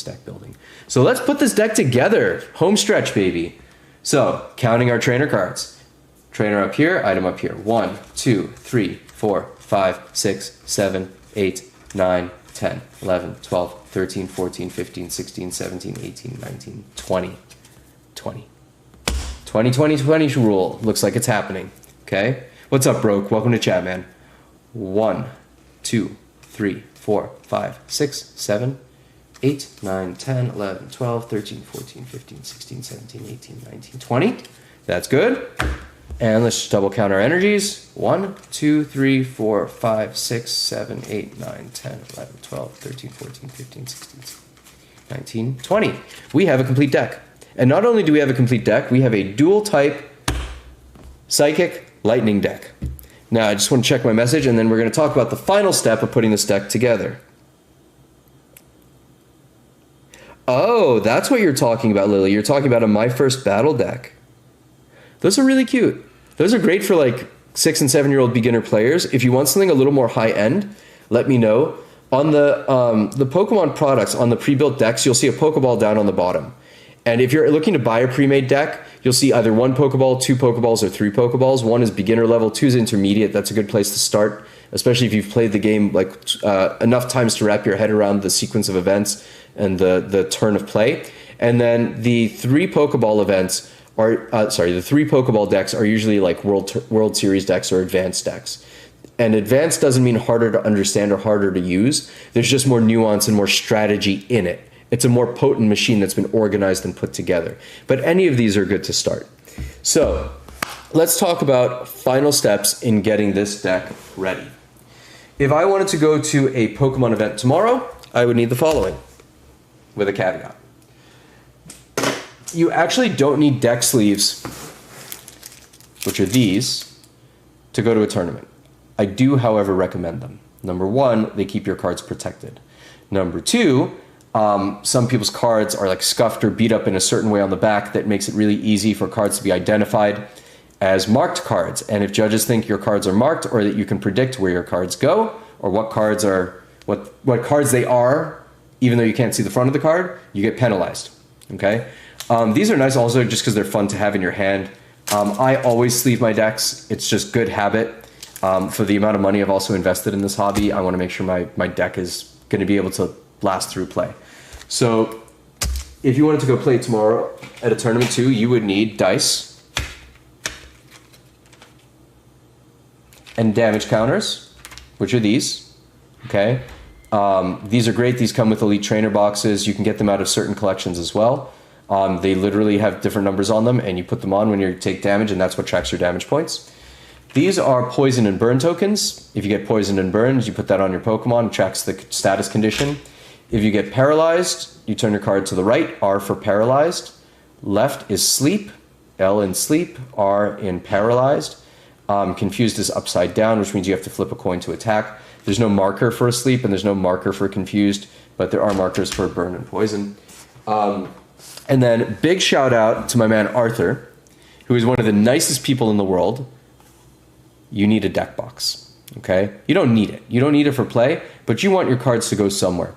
deck building. So let's put this deck together. Home stretch, baby. So counting our trainer cards. Trainer up here, item up here. 1, 2, 3, 4, 5, 6, 7, 8, 9, 10, 11, 12, 13, 14, 15, 16, 17, 18, 19, 20. 20. 20, 20, 20 rule. Looks like it's happening. Okay? What's up, Broke? Welcome to chat, man. 1, 2, 3, 4, 5, 6, 7, 8, 9, 10, 11, 12, 13, 14, 15, 16, 17, 18, 19, 20. That's good. And let's just double count our energies. 1, 2, 3, 4, 5, 6, 7, 8, 9, 10, 11, 12, 13, 14, 15, 16, 17, 19, 20. We have a complete deck. And not only do we have a complete deck, we have a dual type Psychic Lightning deck. Now, I just want to check my message, and then we're going to talk about the final step of putting this deck together. Oh, that's what you're talking about, Lily. You're talking about a My First Battle deck. Those are really cute. Those are great for like 6- and 7-year-old beginner players. If you want something a little more high-end, let me know. On the Pokemon products, on the pre-built decks, you'll see a Pokeball down on the bottom. And if you're looking to buy a pre-made deck, you'll see either 1 Pokeball, 2 Pokeballs, or 3 Pokeballs. 1 is beginner level, 2 is intermediate. That's a good place to start, especially if you've played the game like enough times to wrap your head around the sequence of events and the turn of play. And then the 3 Pokeball events are, the 3 Pokeball decks are usually like World Series decks or advanced decks. And advanced doesn't mean harder to understand or harder to use. There's just more nuance and more strategy in it. It's a more potent machine that's been organized and put together. But any of these are good to start. So let's talk about final steps in getting this deck ready. If I wanted to go to a Pokemon event tomorrow, I would need the following, with a caveat. You actually don't need deck sleeves, which are these, to go to a tournament. I do, however, recommend them. Number 1, they keep your cards protected. Number 2, some people's cards are like scuffed or beat up in a certain way on the back that makes it really easy for cards to be identified as marked cards. And if judges think your cards are marked, or that you can predict where your cards go, or what cards they are, even though you can't see the front of the card, you get penalized. Okay? These are nice also just because they're fun to have in your hand. I always sleeve my decks. It's just good habit. For the amount of money I've also invested in this hobby, I want to make sure my deck is going to be able to last through play. So if you wanted to go play tomorrow at a tournament too, you would need dice and damage counters, which are these. Okay, these are great. These come with Elite Trainer boxes. You can get them out of certain collections as well. They literally have different numbers on them, and you put them on when you take damage, and that's what tracks your damage points. These are poison and burn tokens. If you get poisoned and burned, you put that on your Pokemon, it tracks the status condition. If you get paralyzed, you turn your card to the right, R for paralyzed. Left is sleep, L in sleep, R in paralyzed. Confused is upside down, which means you have to flip a coin to attack. There's no marker for asleep, and there's no marker for confused, but there are markers for burn and poison. And then big shout out to my man Arthur, who is one of the nicest people in the world. You need a deck box, okay? You don't need it. You don't need it for play, but you want your cards to go somewhere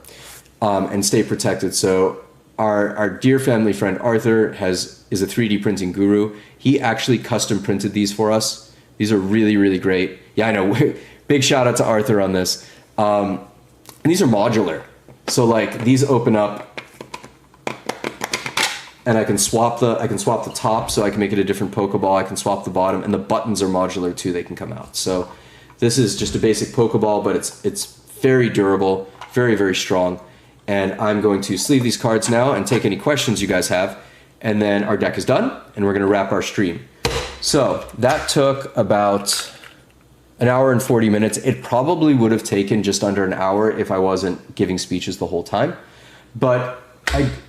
and stay protected. So our dear family friend Arthur is a 3D printing guru. He actually custom printed these for us. These are really, really great. Yeah, I know. Big shout out to Arthur on this. And these are modular. So like these open up, and I can swap the top, so I can make it a different Pokeball. I can swap the bottom, and the buttons are modular too. They can come out. So this is just a basic Pokeball, but it's very durable, very, very strong. And I'm going to sleeve these cards now and take any questions you guys have. And then our deck is done, and we're going to wrap our stream. So that took about an hour and 40 minutes. It probably would have taken just under an hour if I wasn't giving speeches the whole time. But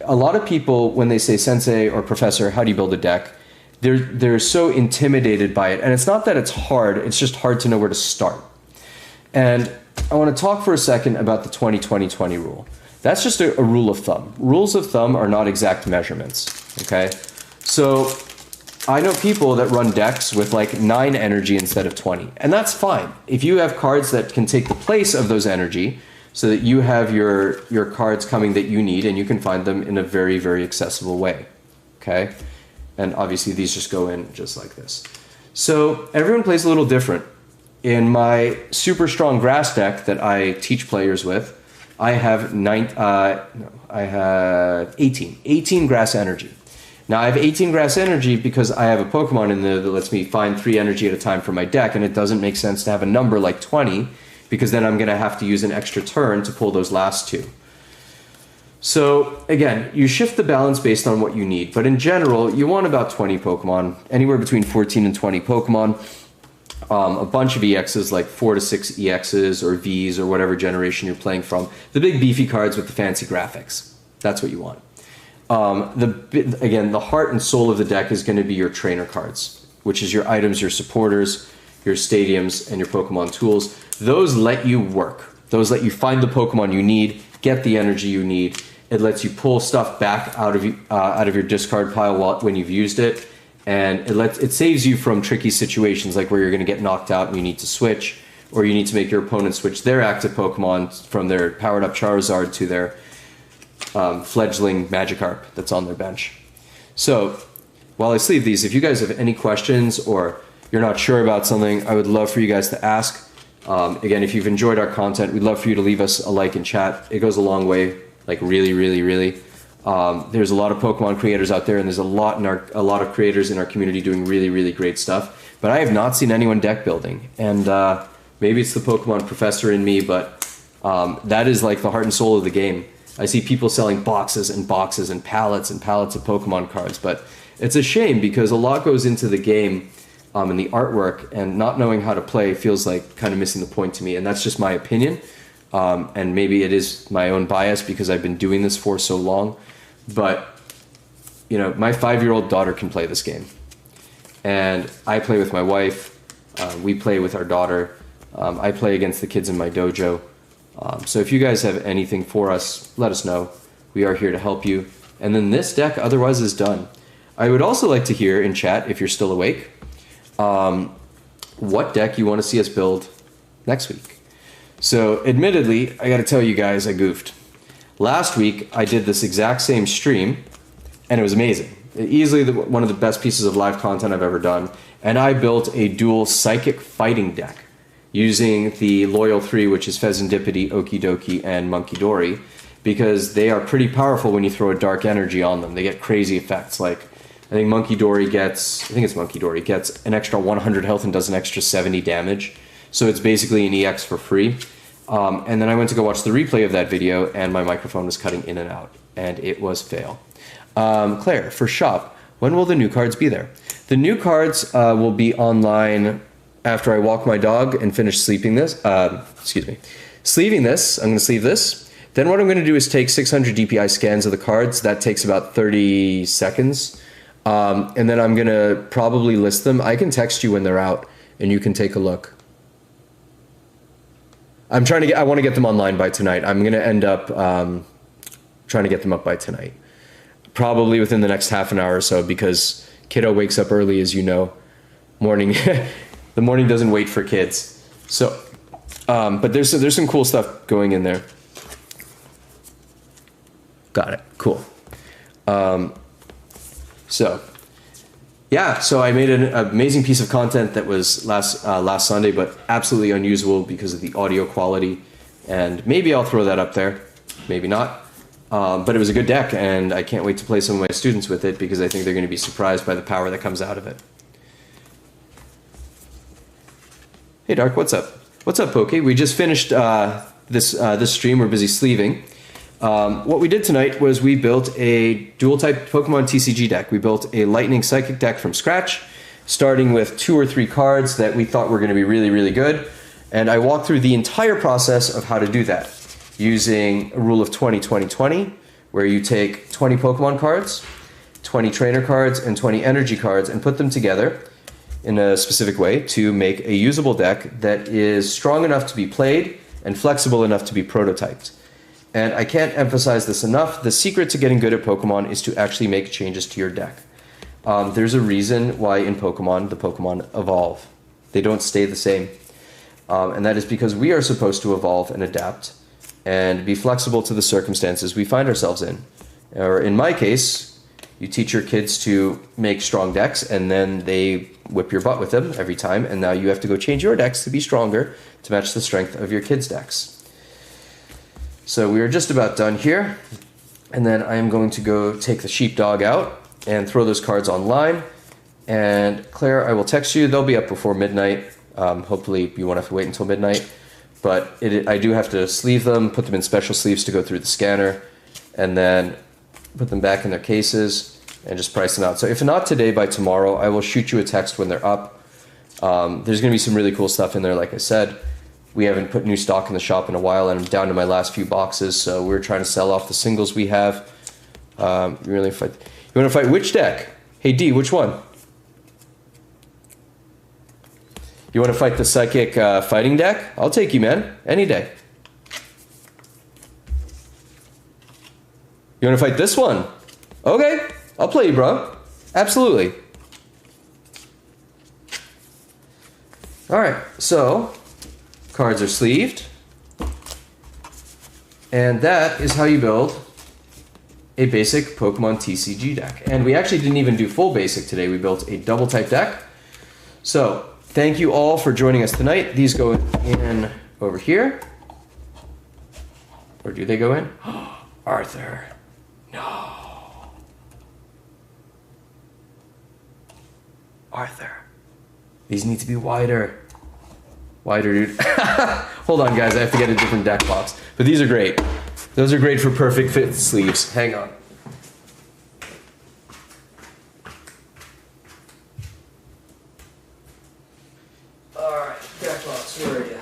a lot of people, when they say sensei or professor, how do you build a deck? They're so intimidated by it. And it's not that it's hard, it's just hard to know where to start. And I want to talk for a second about the 20-20-20 rule. That's just a rule of thumb. Rules of thumb are not exact measurements, okay? So I know people that run decks with like 9 energy instead of 20, and that's fine. If you have cards that can take the place of those energy, so that you have your cards coming that you need, and you can find them in a very, very accessible way. Okay? And obviously these just go in just like this. So everyone plays a little different. In my super strong grass deck that I teach players with, I have 18 grass energy. Now I have 18 grass energy because I have a Pokemon in there that lets me find 3 energy at a time for my deck, and it doesn't make sense to have a number like 20 because then I'm going to have to use an extra turn to pull those last 2. So again, you shift the balance based on what you need, but in general, you want about 20 Pokemon, anywhere between 14 and 20 Pokemon. A bunch of EXs, like 4 to 6 EXs or Vs or whatever generation you're playing from. The big beefy cards with the fancy graphics. That's what you want. Again, the heart and soul of the deck is going to be your trainer cards, which is your items, your supporters, your stadiums, and your Pokemon tools. Those let you work. Those let you find the Pokemon you need, get the energy you need. It lets you pull stuff back out of your discard pile when you've used it. And it saves you from tricky situations like where you're going to get knocked out and you need to switch, or you need to make your opponent switch their active Pokemon from their powered up Charizard to their fledgling Magikarp that's on their bench. So while I sleeve these, if you guys have any questions or you're not sure about something, I would love for you guys to ask. Again, if you've enjoyed our content, we'd love for you to leave us a like and chat. It goes a long way, like really, really, really. There's a lot of Pokemon creators out there, and there's a lot of creators in our community doing really, really great stuff. But I have not seen anyone deck building, and maybe it's the Pokemon professor in me, but that is like the heart and soul of the game. I see people selling boxes and boxes and pallets of Pokemon cards, but it's a shame because a lot goes into the game and the artwork, and not knowing how to play feels like kind of missing the point to me, and that's just my opinion. And maybe it is my own bias because I've been doing this for so long. But, you know, my 5-year-old daughter can play this game. And I play with my wife. We play with our daughter. I play against the kids in my dojo. So if you guys have anything for us, let us know. We are here to help you. And then this deck otherwise is done. I would also like to hear in chat, if you're still awake, what deck you want to see us build next week. So admittedly, I got to tell you guys, I goofed. Last week, I did this exact same stream, and it was amazing. Easily one of the best pieces of live content I've ever done. And I built a dual psychic fighting deck using the Loyal 3, which is Fezandipiti, Okidoki, and Munkidori, because they are pretty powerful when you throw a dark energy on them. They get crazy effects. Like, I think Munkidori gets an extra 100 health and does an extra 70 damage. So it's basically an EX for free. And then I went to go watch the replay of that video, and my microphone was cutting in and out, and it was fail. Claire, for shop, when will the new cards be there? The new cards will be online after I walk my dog and finish sleeping this. Sleeving this. I'm going to sleeve this. Then what I'm going to do is take 600 DPI scans of the cards. That takes about 30 seconds. And then I'm going to probably list them. I can text you when they're out, and you can take a look. I want to get them online by tonight. I'm going to end up trying to get them up by tonight. Probably within the next half an hour or so, because kiddo wakes up early, as you know. The morning doesn't wait for kids. So, but there's some cool stuff going in there. Got it. Cool. So I made an amazing piece of content that was last Sunday, but absolutely unusable because of the audio quality. And maybe I'll throw that up there, maybe not. But it was a good deck, and I can't wait to play some of my students with it because I think they're going to be surprised by the power that comes out of it. Hey Dark, what's up? What's up, Poke? We just finished this stream. We're busy sleeving. What we did tonight was we built a dual-type Pokemon TCG deck. We built a Lightning Psychic deck from scratch, starting with 2 or 3 cards that we thought were going to be really, really good. And I walked through the entire process of how to do that, using a rule of 20-20-20, where you take 20 Pokemon cards, 20 trainer cards, and 20 energy cards, and put them together in a specific way to make a usable deck that is strong enough to be played and flexible enough to be prototyped. And I can't emphasize this enough. The secret to getting good at Pokemon is to actually make changes to your deck. There's a reason why in Pokemon, the Pokemon evolve. They don't stay the same. And that is because we are supposed to evolve and adapt and be flexible to the circumstances we find ourselves in. Or in my case, you teach your kids to make strong decks, and then they whip your butt with them every time, and now you have to go change your decks to be stronger to match the strength of your kids' decks. So we are just about done here, and then I am going to go take the sheepdog out and throw those cards online. And Claire, I will text you. They'll be up before midnight. Hopefully you won't have to wait until midnight. But I do have to sleeve them, put them in special sleeves to go through the scanner, and then put them back in their cases and just price them out. So if not today, by tomorrow, I will shoot you a text when they're up. There's going to be some really cool stuff in there, like I said. We haven't put new stock in the shop in a while, and I'm down to my last few boxes, so we're trying to sell off the singles we have. You want to fight which deck? Hey, D, which one? You want to fight the Psychic fighting deck? I'll take you, man. Any day. You want to fight this one? Okay, I'll play you, bro. Absolutely. Alright, so cards are sleeved. And that is how you build a basic Pokemon TCG deck. And we actually didn't even do full basic today. We built a double type deck. So thank you all for joining us tonight. These go in over here. Or do they go in? Arthur. No. Arthur. These need to be wider. Wider, dude. Hold on, guys. I have to get a different deck box. But these are great. Those are great for perfect fit sleeves. Hang on. Alright, deck box. Where are you?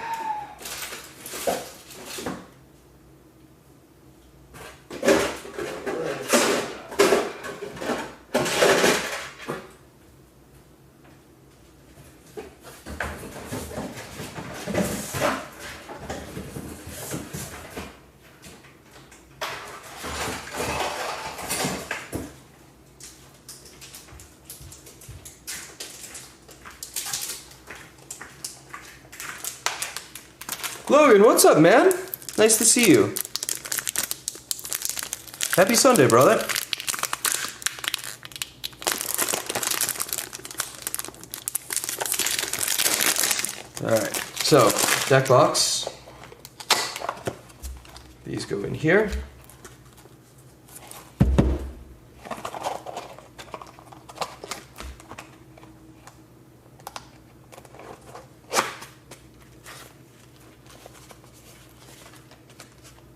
Logan, what's up, man? Nice to see you. Happy Sunday, brother. Alright, so, deck box. These go in here.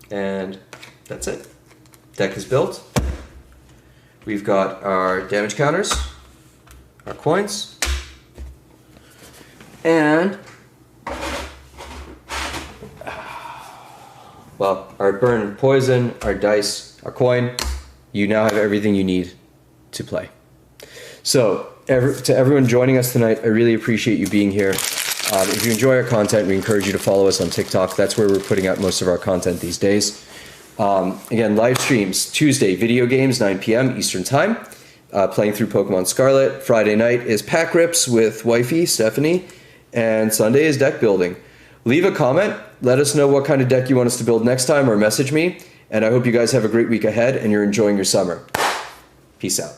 And that's it. Deck is built. We've got our damage counters, our coins, and well, our burn and poison, our dice, our coin. You now have everything you need to play. So, to everyone joining us tonight, I really appreciate you being here. If you enjoy our content, we encourage you to follow us on TikTok. That's where we're putting out most of our content these days. Again, live streams, Tuesday, video games, 9 p.m. Eastern Time, playing through Pokemon Scarlet. Friday night is pack rips with wifey, Stephanie, and Sunday is deck building. Leave a comment. Let us know what kind of deck you want us to build next time, or message me. And I hope you guys have a great week ahead and you're enjoying your summer. Peace out.